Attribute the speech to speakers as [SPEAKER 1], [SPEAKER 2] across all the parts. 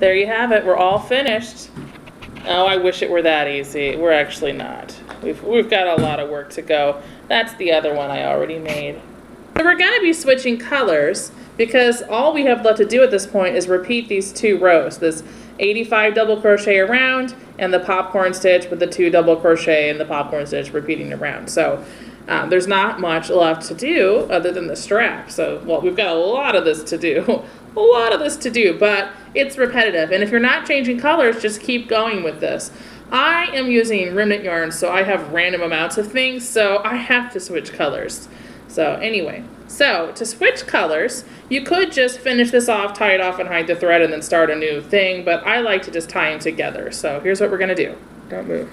[SPEAKER 1] there you have it. We're all finished. Oh, I wish it were that easy. We're actually not. We've got a lot of work to go. That's the other one I already made. So we're going to be switching colors because all we have left to do at this point is repeat these 2 rows. This 85 double crochet around and the popcorn stitch with the 2 double crochet and the popcorn stitch repeating around. So there's not much left to do other than the strap. So, well, we've got a lot of this to do. A lot of this to do, but it's repetitive. And if you're not changing colors, just keep going with this. I am using remnant yarn, so I have random amounts of things, so I have to switch colors. So anyway, so to switch colors, you could just finish this off, tie it off and hide the thread and then start a new thing, but I like to just tie them together. So here's what we're gonna do. Don't move.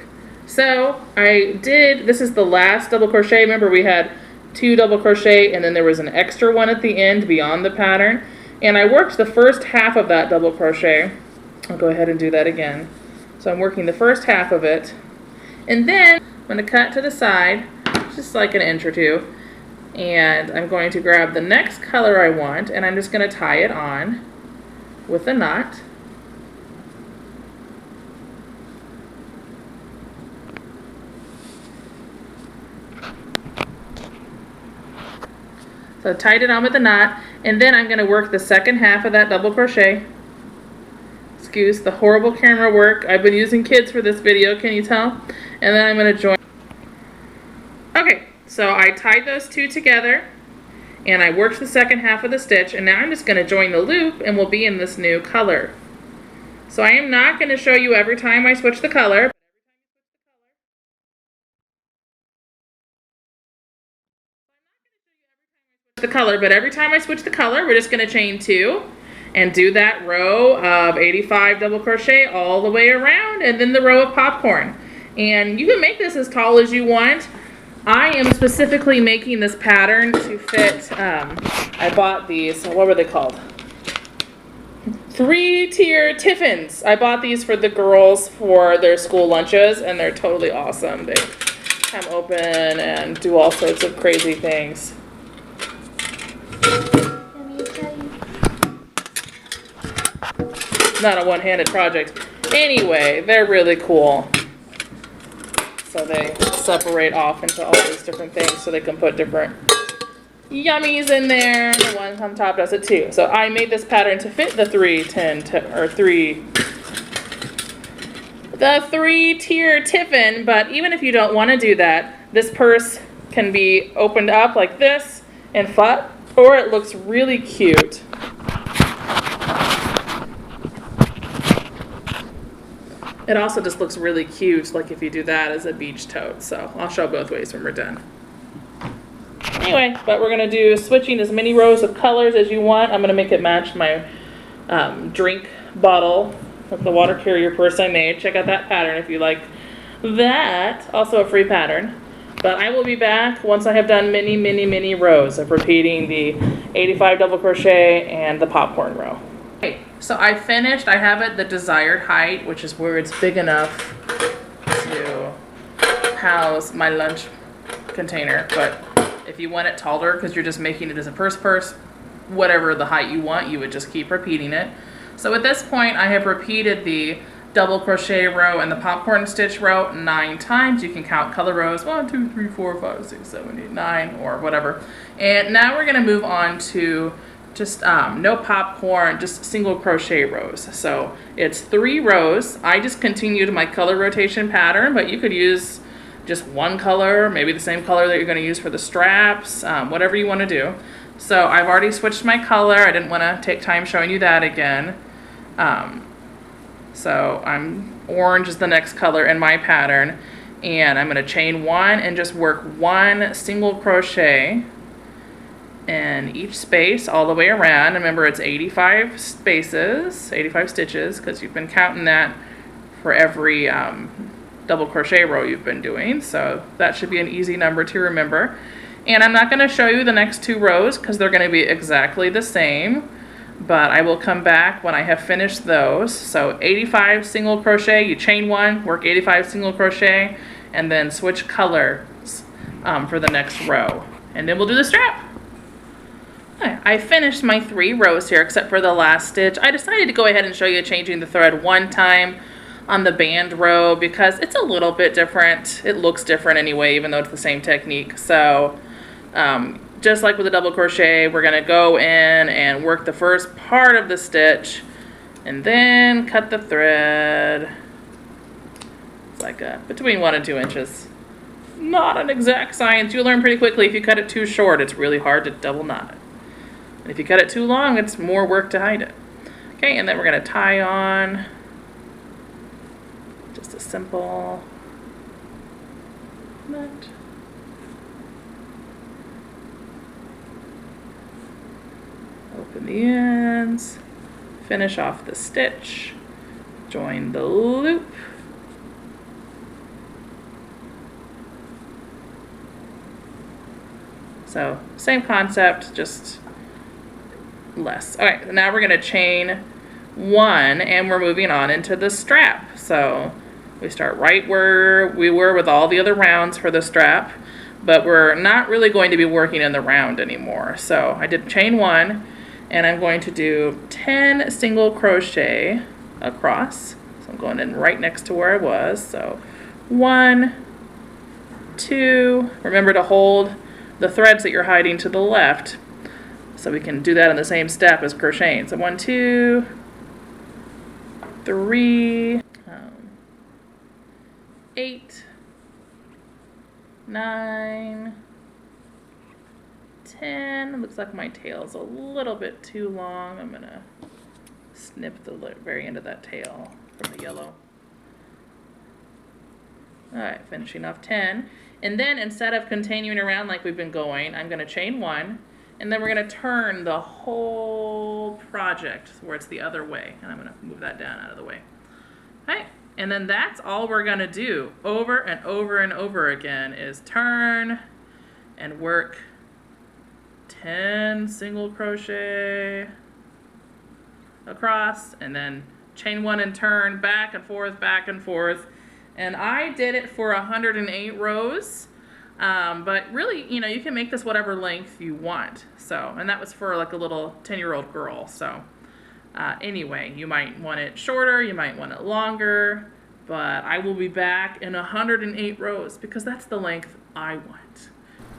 [SPEAKER 1] So this is the last double crochet. Remember we had 2 double crochet and then there was an extra one at the end beyond the pattern. And I worked the first half of that double crochet. I'll go ahead and do that again. So I'm working the first half of it. And then I'm going to cut to the side, just like an inch or 2. And I'm going to grab the next color I want, and I'm just going to tie it on with a knot. So I tied it on with a knot, and then I'm going to work the second half of that double crochet. Excuse the horrible camera work. I've been using kids for this video, can you tell? And then I'm going to join. Okay, so I tied those 2 together, and I worked the second half of the stitch, and now I'm just going to join the loop, and we'll be in this new color. So I am not going to show you every time I switch the color. But every time I switch the color, we're just going to chain 2 and do that row of 85 double crochet all the way around, and then the row of popcorn. And you can make this as tall as you want. I am specifically making this pattern to fit, I bought these, what were they called? 3-tier tiffins. I bought these for the girls for their school lunches, and they're totally awesome. They come open and do all sorts of crazy things. Not a one-handed project. Anyway, they're really cool. So they separate off into all these different things so they can put different yummies in there. The one on top does it too. So I made this pattern to fit the 3-tier tiffin, but even if you don't want to do that, this purse can be opened up like this and flat, or it looks really cute. It also just looks really cute, like if you do that as a beach tote. So I'll show both ways when we're done. Anyway, but we're going to do switching as many rows of colors as you want. I'm going to make it match my drink bottle of the water carrier purse I made. Check out that pattern if you like that. Also a free pattern. But I will be back once I have done many, many, many rows of repeating the 85 double crochet and the popcorn row. Okay, so I finished. I have it the desired height, which is where it's big enough to house my lunch container. But if you want it taller because you're just making it as a purse, whatever the height you want, you would just keep repeating it. So at this point, I have repeated the double crochet row and the popcorn stitch row 9 times. You can count color rows 1, 2, 3, 4, 5, 6, 7, 8, 9, or whatever. And now we're going to move on to just no popcorn, just single crochet rows. So it's 3 rows. I just continued my color rotation pattern, but you could use just one color, maybe the same color that you're going to use for the straps, whatever you want to do. So I've already switched my color. I didn't want to take time showing you that again. So orange is the next color in my pattern, and I'm going to chain 1 and just work 1 single crochet in each space all the way around. Remember, it's 85 spaces, 85 stitches, because you've been counting that for every double crochet row you've been doing. So that should be an easy number to remember. And I'm not going to show you the next 2 rows because they're going to be exactly the same, but I will come back when I have finished those. So 85 single crochet, you chain 1, work 85 single crochet, and then switch colors for the next row. And then we'll do the strap. I finished my 3 rows here except for the last stitch. I decided to go ahead and show you changing the thread one time on the band row because it's a little bit different. It looks different anyway, even though it's the same technique. So just like with the double crochet, we're gonna go in and work the first part of the stitch and then cut the thread. It's like between 1 and 2 inches. Not an exact science. You'll learn pretty quickly if you cut it too short, it's really hard to double knot it. And if you cut it too long, it's more work to hide it. Okay, and then we're gonna tie on just a simple knot. Open the ends, finish off the stitch, join the loop. So same concept, just less. All right, now we're gonna chain 1 and we're moving on into the strap. So we start right where we were with all the other rounds for the strap, but we're not really going to be working in the round anymore. So I did chain 1 and I'm going to do 10 single crochet across. So I'm going in right next to where I was. So 1, 2, remember to hold the threads that you're hiding to the left so we can do that in the same step as crocheting. So 1, 2, 3, 8, 9, 10. Looks like my tail's a little bit too long. I'm gonna snip the very end of that tail from the yellow. All right, finishing off 10. And then instead of continuing around like we've been going, I'm gonna chain 1, and then we're gonna turn the whole project where it's the other way. And I'm gonna move that down out of the way. All right, and then that's all we're gonna do over and over and over again is turn and work 10 single crochet across, and then chain 1 and turn back and forth, back and forth. And I did it for 108 rows, but really, you know, you can make this whatever length you want. So, and that was for like a little 10-year-old girl. So anyway, you might want it shorter, you might want it longer, but I will be back in 108 rows because that's the length I want.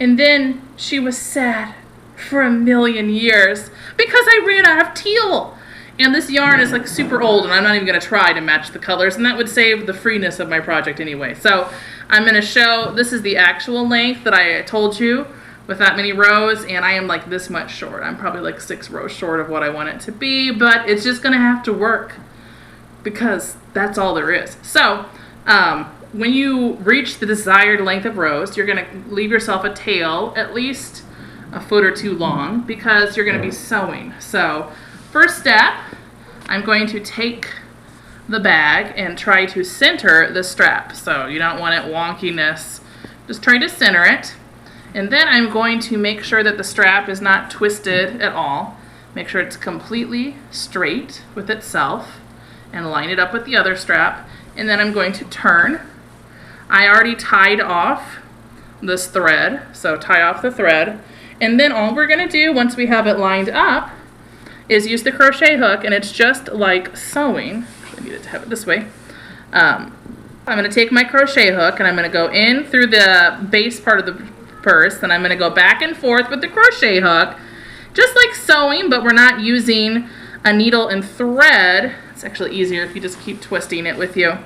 [SPEAKER 1] And then she was sad for a million years because I ran out of teal. And this yarn is like super old and I'm not even gonna try to match the colors, and that would save the freeness of my project anyway. So I'm gonna show, this is the actual length that I told you with that many rows, and I am like this much short. I'm probably like 6 rows short of what I want it to be, but it's just gonna have to work because that's all there is. So when you reach the desired length of rows, you're gonna leave yourself a tail at least a foot or 2 long because you're gonna be sewing. So first step, I'm going to take the bag and try to center the strap. So you don't want it wonkiness, just try to center it. And then I'm going to make sure that the strap is not twisted at all. Make sure it's completely straight with itself and line it up with the other strap. And then I'm going to turn. I already tied off this thread, so tie off the thread. And then all we're gonna do once we have it lined up is use the crochet hook, and it's just like sewing. I needed to have it this way. I'm gonna take my crochet hook and I'm gonna go in through the base part of the purse, and I'm gonna go back and forth with the crochet hook, just like sewing, but we're not using a needle and thread. It's actually easier if you just keep twisting it with you.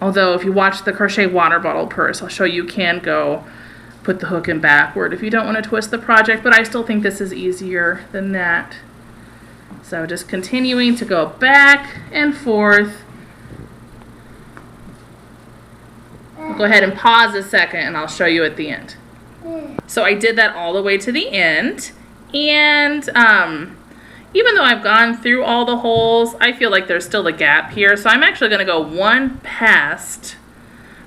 [SPEAKER 1] Although if you watch the crochet water bottle purse, I'll show you can go put the hook in backward if you don't want to twist the project, but I still think this is easier than that. So just continuing to go back and forth. I'll go ahead and pause a second and I'll show you at the end. So I did that all the way to the end, and even though I've gone through all the holes, I feel like there's still a gap here. So I'm actually going to go one past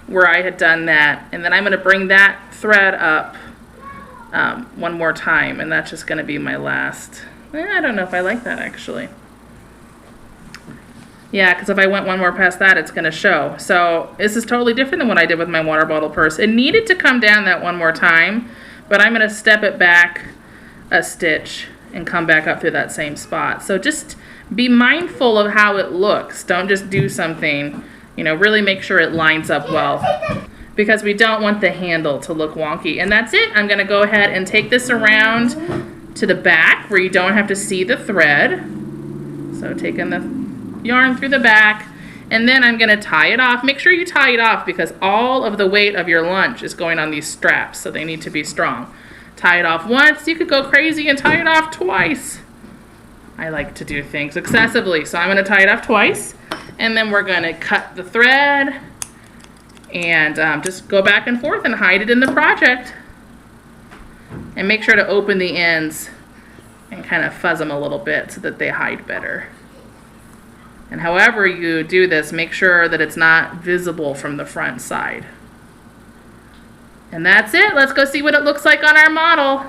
[SPEAKER 1] where I had done that, and then I'm going to bring that thread up one more time, and that's just going to be my last. I don't know if I like that actually. Yeah, because if I went one more past that, it's going to show. So this is totally different than what I did with my water bottle purse. It needed to come down that one more time, but I'm going to step it back a stitch and come back up through that same spot. So just be mindful of how it looks. Don't just do something, you know, really make sure it lines up well, because we don't want the handle to look wonky. And that's it. I'm gonna go ahead and take this around to the back where you don't have to see the thread. So taking the yarn through the back, and then I'm gonna tie it off. Make sure you tie it off because all of the weight of your lunch is going on these straps, so they need to be strong. Tie it off once. You could go crazy and tie it off twice. I like to do things excessively, so I'm gonna tie it off twice, and then we're gonna cut the thread and just go back and forth and hide it in the project. And make sure to open the ends and kind of fuzz them a little bit so that they hide better. And however you do this, make sure that it's not visible from the front side. And that's it. Let's go see what it looks like on our model.